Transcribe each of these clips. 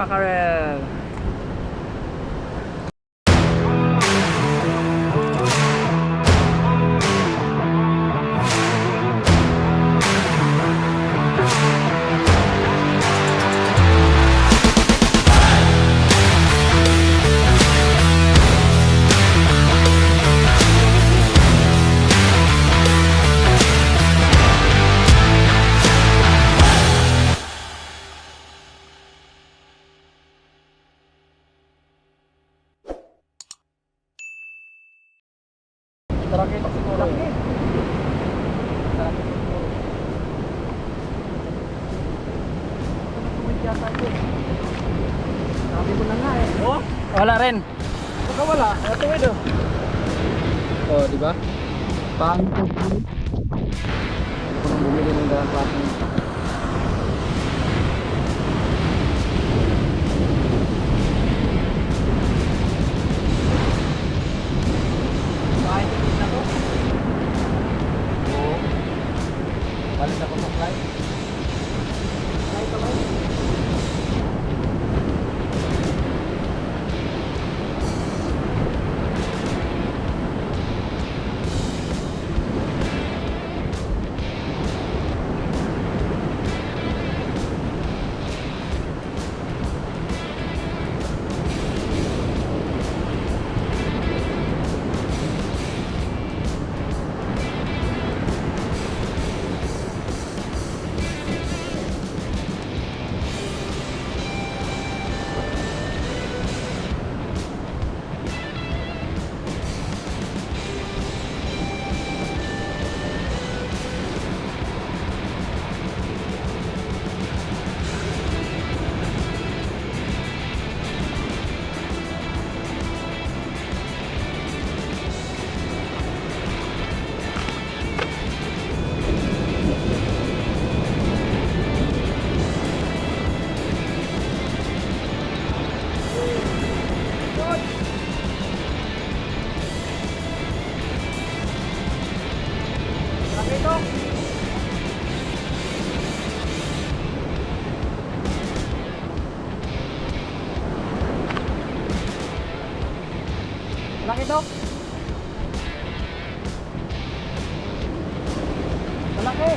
Mackerel. Tarakita siguro. Sabi mo na nga eh. Oh? Wala rin. Baka wala. Ito ito. Oh, di ba? Paano ko? Kung bumili ng dalang klaseng. Balik ako sa flight. Flight kamay. Malaki to. Malaki.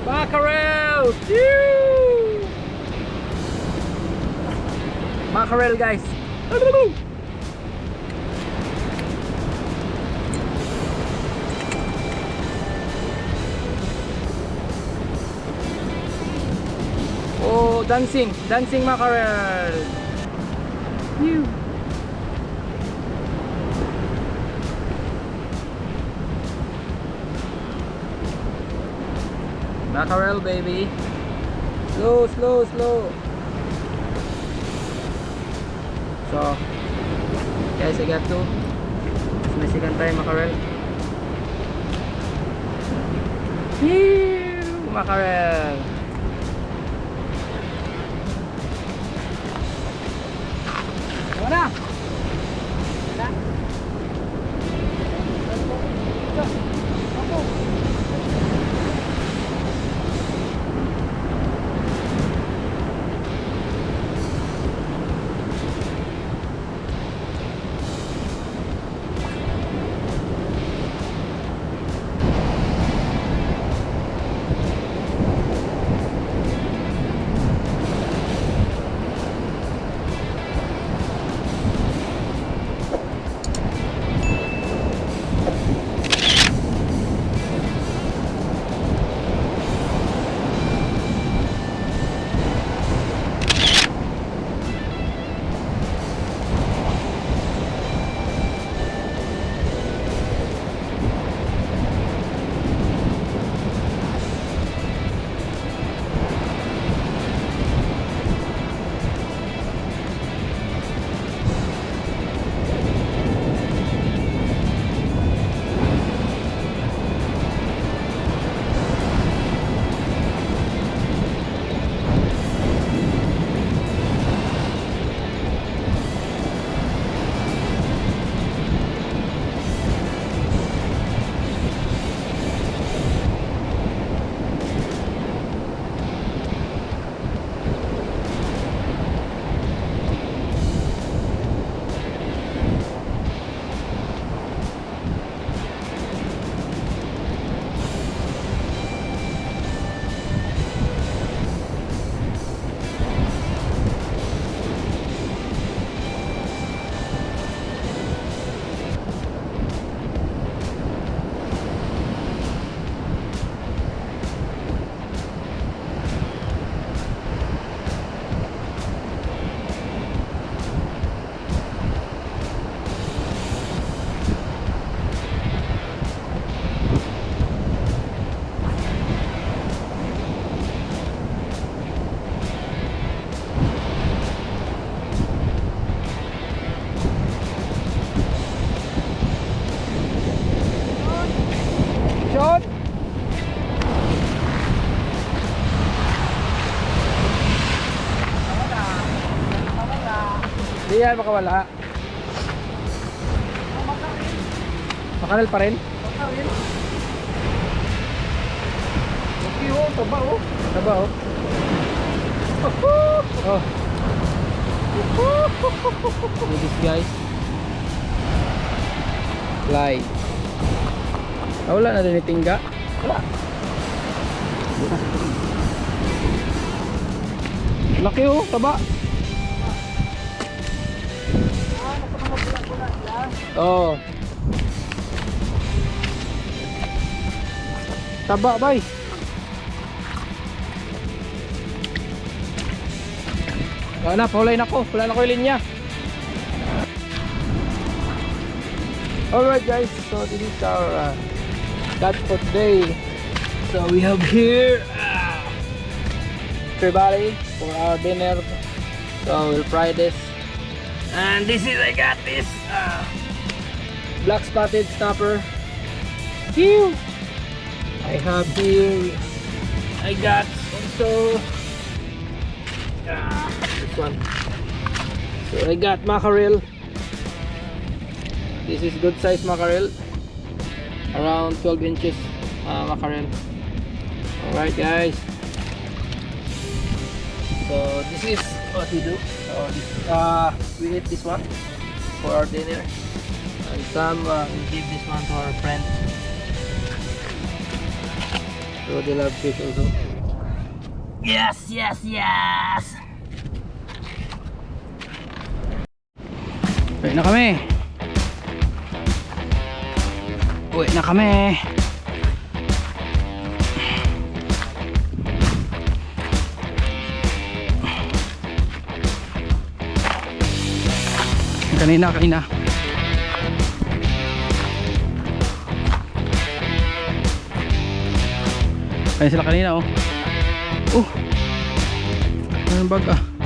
Mackerel! Woo! Mackerel guys. Oh, dancing mackerel. Woo. Mackerel baby. Slow. So guys, I got two. It's my second time mackerel. Woo! Mackerel. Wala. Hindi yan makawala. Makarel pa rin? Makarel. Okay oh, taba oh. Taba oh. Oh. Look at this guys. Fly. Ah, wala na din itingga. Wala. Laki oh, taba. Oh. Taba bay. Wala na, paulay na ko. Wala na ko yung linya. Alright guys, so this is our catch for today. So we have here trevally for our dinner. So we'll fry this. And this is, I got this black spotted snapper. Phew! I have here, I got also this one. So I got mackerel. This is good size mackerel, around 12 inches mackerel. Alright guys, so this is what we do. So this, we eat this one for our dinner, and some we give this one to our friends, so they love fish also. Yes, yes, yes. Uwi na kami. Uwi na kami. Kanina. Ayun sila kanina oh. Ano yung bag ah?